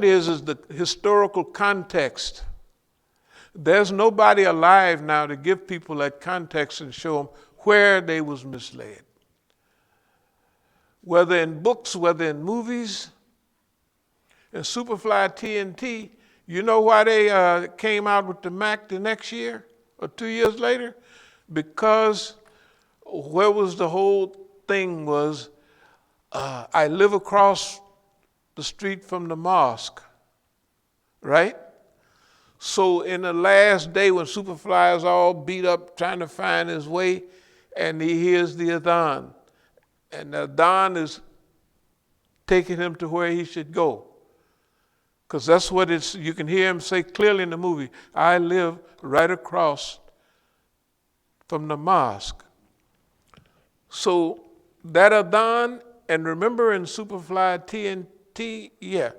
Is the historical context. There's nobody alive now to give people that context and show them where they was misled. Whether in books, whether in movies, and Superfly TNT, you know why they came out with the Mac the next year or 2 years later? Because where was the whole thing was, I live across the street from the mosque, right? So in the last day when Superfly is all beat up trying to find his way, and he hears the adhan, and the adhan is taking him to where he should go. Because that's what it's, you can hear him say clearly in the movie, I live right across from the mosque. So that adhan, and remember in Superfly TNT, yeah.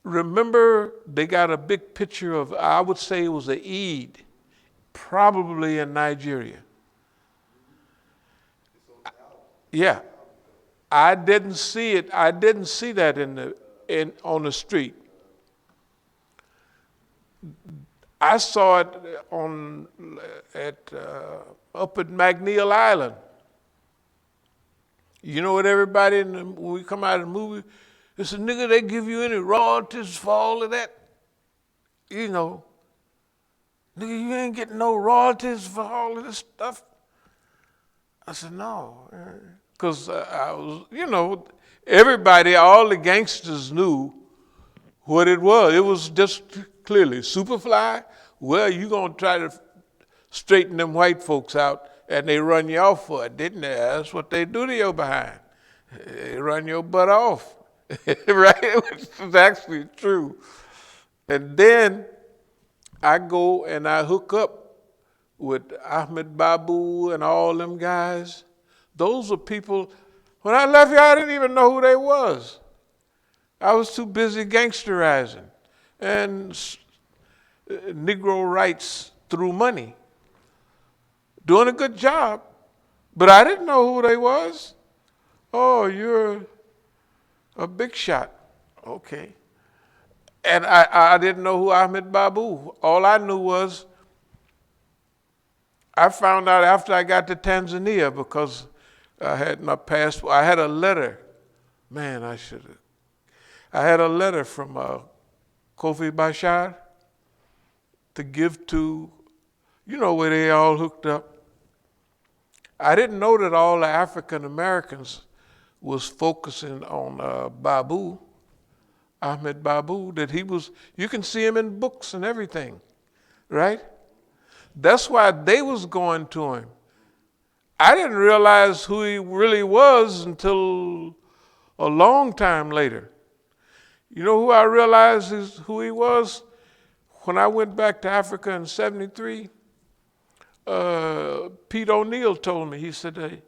Remember they got a big picture of, I would say it was an Eid, probably in Nigeria. Yeah. I didn't see it. I didn't see that on the street. I saw it up at McNeil Island. You know what everybody when we come out of the movie, it's a nigga, they give you any royalties for all of that? You know, nigga, you ain't getting no royalties for all of this stuff? I said, no. Because I was, you know, everybody, all the gangsters knew what it was. It was just clearly Superfly. Well, you going to try to straighten them white folks out, and they run you off for it, didn't they? That's what they do to your behind. They run your butt off, right? Which is actually true. And then I go and I hook up with Ahmed Babu and all them guys. Those are people, when I left here, I didn't even know who they was. I was too busy gangsterizing and Negro rights through money. Doing a good job, but I didn't know who they was. Oh, you're a big shot. Okay. And I didn't know who Ahmed Babu. All I knew was I found out after I got to Tanzania because I had my passport. I had a letter. Man, I should have. I had a letter from Kofi Bashar to give to, you know, where they all hooked up. I didn't know that all the African Americans was focusing on Babu, Ahmed Babu, that he was, you can see him in books and everything, right? That's why they was going to him. I didn't realize who he really was until a long time later. You know who I realized who he was? When I went back to Africa in '73, Pete O'Neill told me, he said, hey,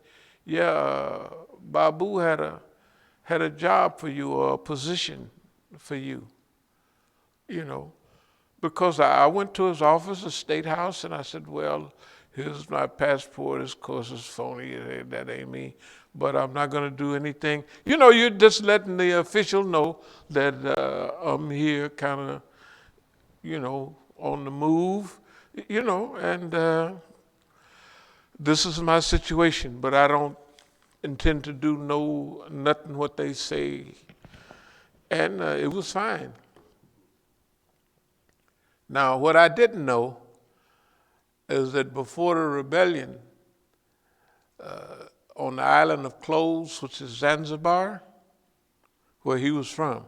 yeah, Babu had a job for you, or a position for you, you know, because I went to his office, the State House, and I said, well, here's my passport, of course it's phony, that ain't me, but I'm not gonna do anything. You know, you're just letting the official know that I'm here kind of, you know, on the move, you know, and this is my situation, but I don't intend to do nothing what they say. And it was fine. Now, what I didn't know is that before the rebellion, on the island of Cloves, which is Zanzibar, where he was from,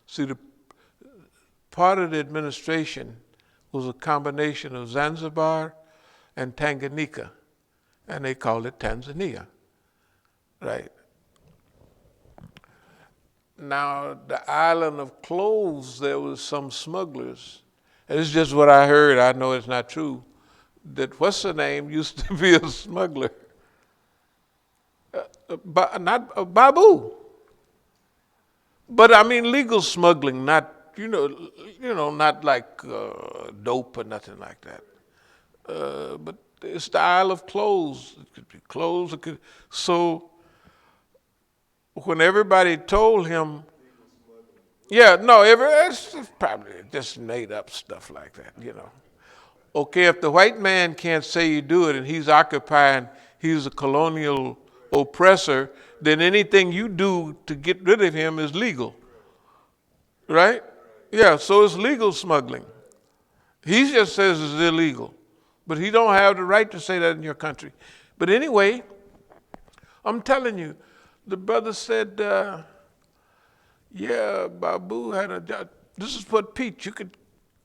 see, the part of the administration was a combination of Zanzibar and Tanganyika, and they called it Tanzania, right? Now, the island of Cloves, there was some smugglers, and it's just what I heard, I know it's not true, that what's her name used to be a smuggler. Not Babu. But I mean legal smuggling, not, you know, not like dope or nothing like that. But it's the Isle of Cloves. It could be clothes. So when everybody told him, Yeah, no, it's probably just made up stuff like that. Okay, if the white man can't say you do it and he's occupying, he's a colonial oppressor, then anything you do to get rid of him is legal, right? Yeah, so it's legal smuggling. He just says it's illegal, but he don't have the right to say that in your country. But anyway, I'm telling you, the brother said, yeah, Babu had a job. This is what Pete, you could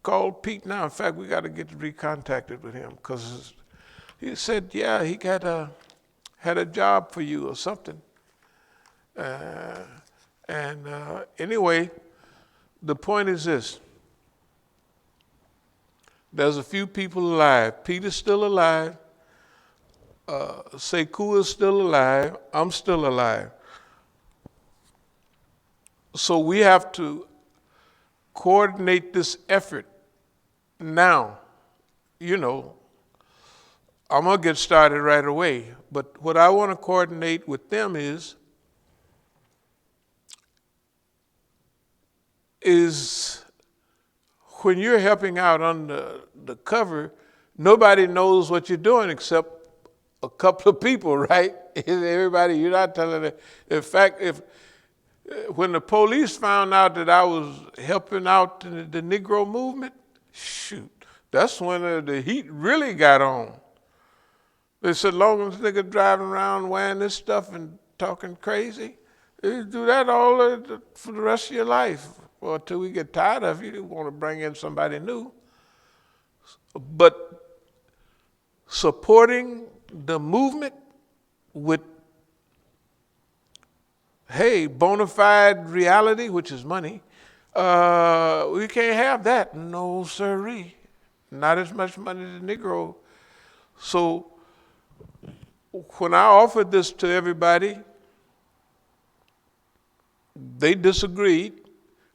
call Pete now. In fact, we got to get recontacted with him because he said, yeah, he had a job for you or something. And anyway, the point is this. There's a few people alive. Pete is still alive. Sekou is still alive. I'm still alive. So we have to coordinate this effort now. I'm going to get started right away. But what I want to coordinate with them is when you're helping out under the cover, nobody knows what you're doing except a couple of people, right? Everybody, you're not telling it. In fact, when the police found out that I was helping out the Negro movement, shoot, that's when the heat really got on. They said, long as niggas driving around wearing this stuff and talking crazy, you do that all for the rest of your life. Well, until we get tired of you, want to bring in somebody new. But supporting the movement with, hey, bona fide reality, which is money, we can't have that. No, sirree. Not as much money as the Negro. So when I offered this to everybody, they disagreed.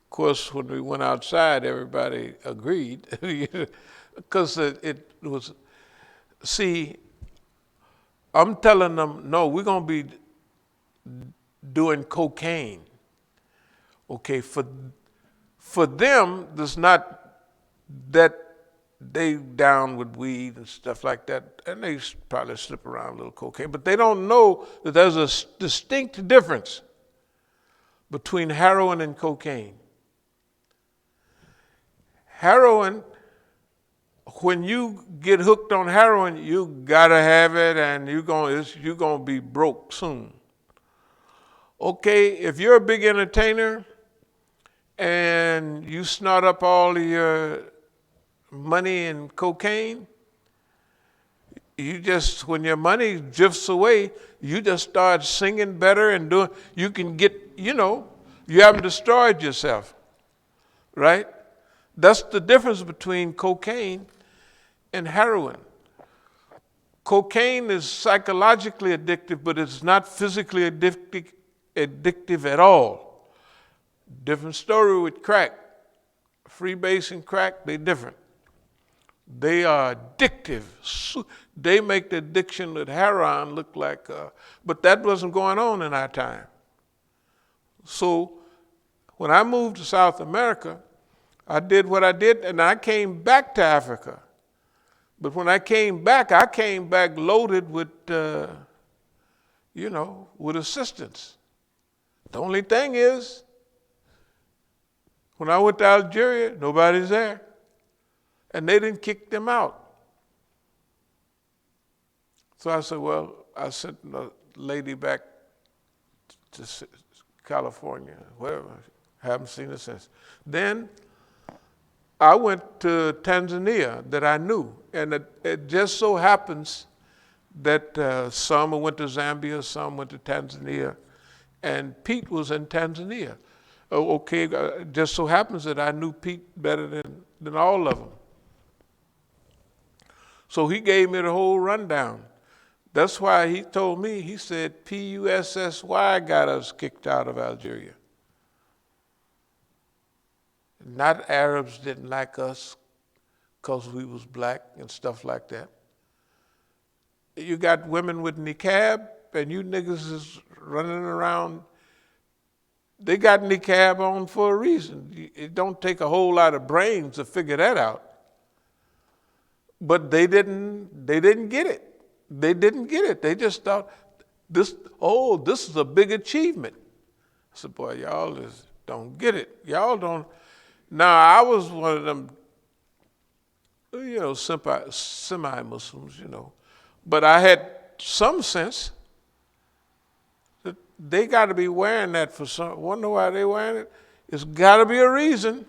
Of course, when we went outside, everybody agreed. Because it was, see, I'm telling them, no, we're going to be doing cocaine. Okay, for them, there's not that they down with weed and stuff like that, and they probably slip around a little cocaine, but they don't know that there's a distinct difference between heroin and cocaine. Heroin, when you get hooked on heroin, you gotta have it, and you're gonna be broke soon. Okay, if you're a big entertainer and you snort up all of your money in cocaine, when your money drifts away, you just start singing better and you can get, you haven't destroyed yourself, right? That's the difference between cocaine and heroin. Cocaine is psychologically addictive, but it's not physically addictive at all. Different story with crack. Freebase and crack, they're different. They are addictive. They make the addiction with heroin look like, but that wasn't going on in our time. So when I moved to South America, I did what I did, and I came back to Africa. But when I came back loaded with, with assistance. The only thing is, when I went to Algeria, nobody's there. And they didn't kick them out. So I said, well, I sent a lady back to California, wherever. Haven't seen her since. Then I went to Tanzania that I knew. And it just so happens that some went to Zambia, some went to Tanzania. And Pete was in Tanzania. Okay, just so happens that I knew Pete better than all of them. So he gave me the whole rundown. That's why he told me, he said, PUSSY got us kicked out of Algeria. Not Arabs didn't like us because we was black and stuff like that. You got women with niqab, and you niggas is running around They got niqab on for a reason. It don't take a whole lot of brains to figure that out. But they didn't get it. They didn't get it. They just thought, this is a big achievement. I said, boy, y'all just don't get it. Y'all don't. Now, I was one of them, semi-Muslims, But I had some sense that they got to be wearing that for some. Wonder why they wearing it? It's got to be a reason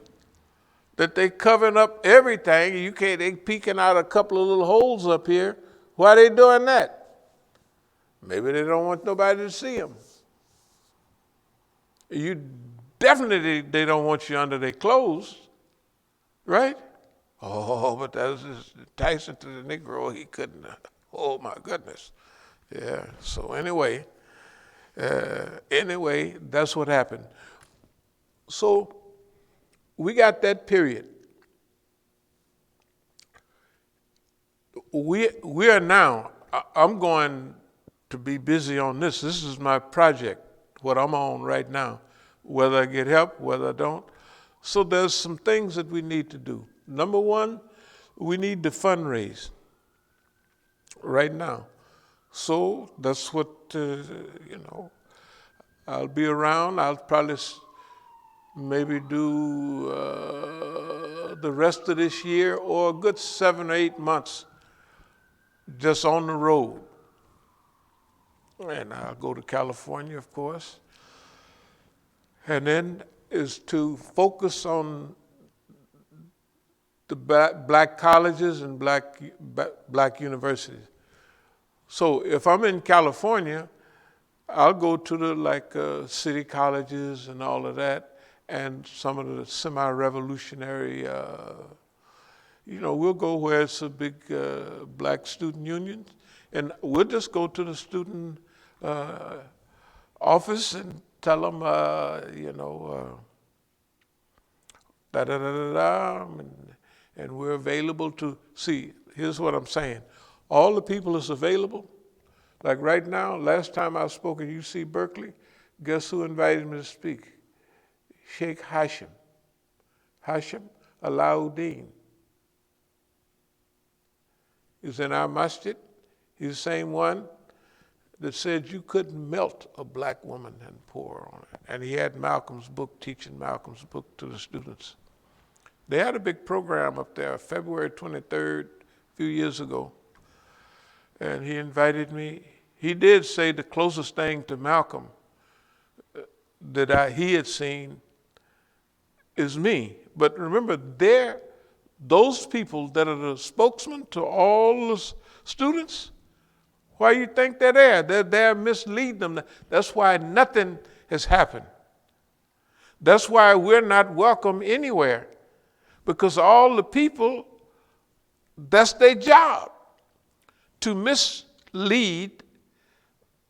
that they covering up everything. You can't. They peeking out a couple of little holes up here. Why are they doing that? Maybe they don't want nobody to see them. You definitely they don't want you under their clothes, right? Oh, but that was just enticing to the Negro. He couldn't. Oh my goodness. Yeah. So anyway, that's what happened. So we got that period. We are now. I'm going to be busy on this. This is my project, what I'm on right now. Whether I get help, whether I don't. So there's some things that we need to do. Number one, we need to fundraise right now. So that's what, I'll be around. I'll probably maybe do the rest of this year or a good 7 or 8 months just on the road. And I'll go to California, of course. And then is to focus on the black colleges and black universities. So if I'm in California, I'll go to the city colleges and all of that, and some of the semi-revolutionary, we'll go where it's a big black student union, and we'll just go to the student office and tell them, and we're available to see. Here's what I'm saying. All the people that's available, like right now, last time I spoke at UC Berkeley, guess who invited me to speak? Sheikh Hashim Alauddin. He's in our masjid. He's the same one that said you couldn't melt a black woman and pour her on it. And he had Malcolm's book, teaching Malcolm's book to the students. They had a big program up there, February 23rd, a few years ago. And he invited me. He did say the closest thing to Malcolm that he had seen is me. But remember, those people that are the spokesmen to all the students, why you think they're there? They're there misleading them. That's why nothing has happened. That's why we're not welcome anywhere. Because all the people, that's their job, to mislead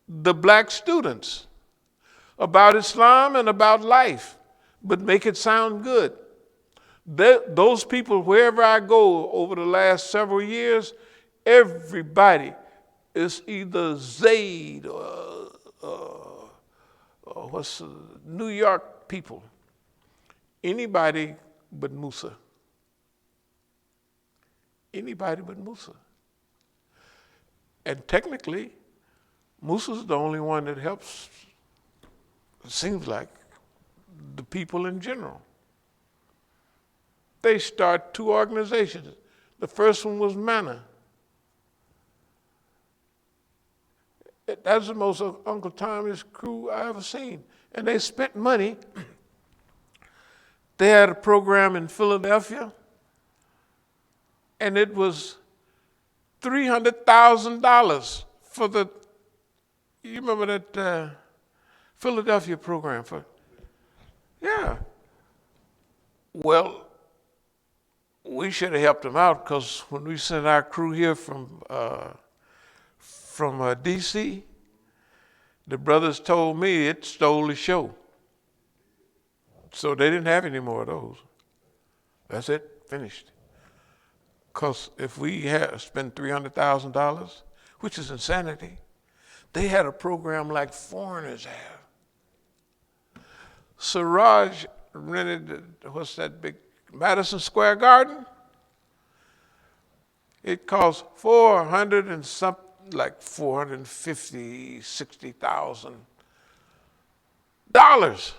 the black students about Islam and about life, but make it sound good. Those people, wherever I go over the last several years, everybody is either Zayd or New York people. Anybody but Musa. Anybody but Musa. And technically, Musa's the only one that helps, it seems like, the people in general. They start 2 organizations. The first one was Manna. That's the most Uncle Tommy's crew I ever seen. And they spent money. They had a program in Philadelphia, and it was $300,000 for you remember that Philadelphia program yeah. Well, we should have helped them out, because when we sent our crew here from D.C., the brothers told me it stole the show. So they didn't have any more of those. That's it, finished. Because if we had spent $300,000, which is insanity, they had a program like foreigners have. Siraj rented, what's that big, Madison Square Garden? It cost 400 and something, like 450, $60,000.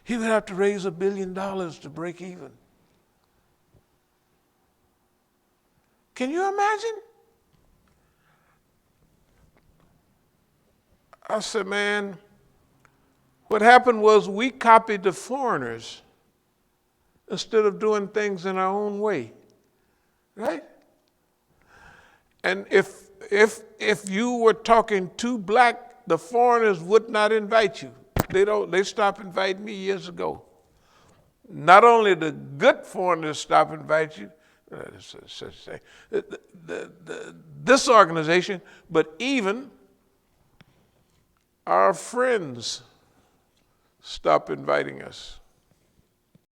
He would have to raise $1 billion to break even. Can you imagine? I said, man, what happened was we copied the foreigners instead of doing things in our own way, right? And if you were talking too black, the foreigners would not invite you. They stopped inviting me years ago. Not only the good foreigners stop invite you, this organization, but even our friends stop inviting us.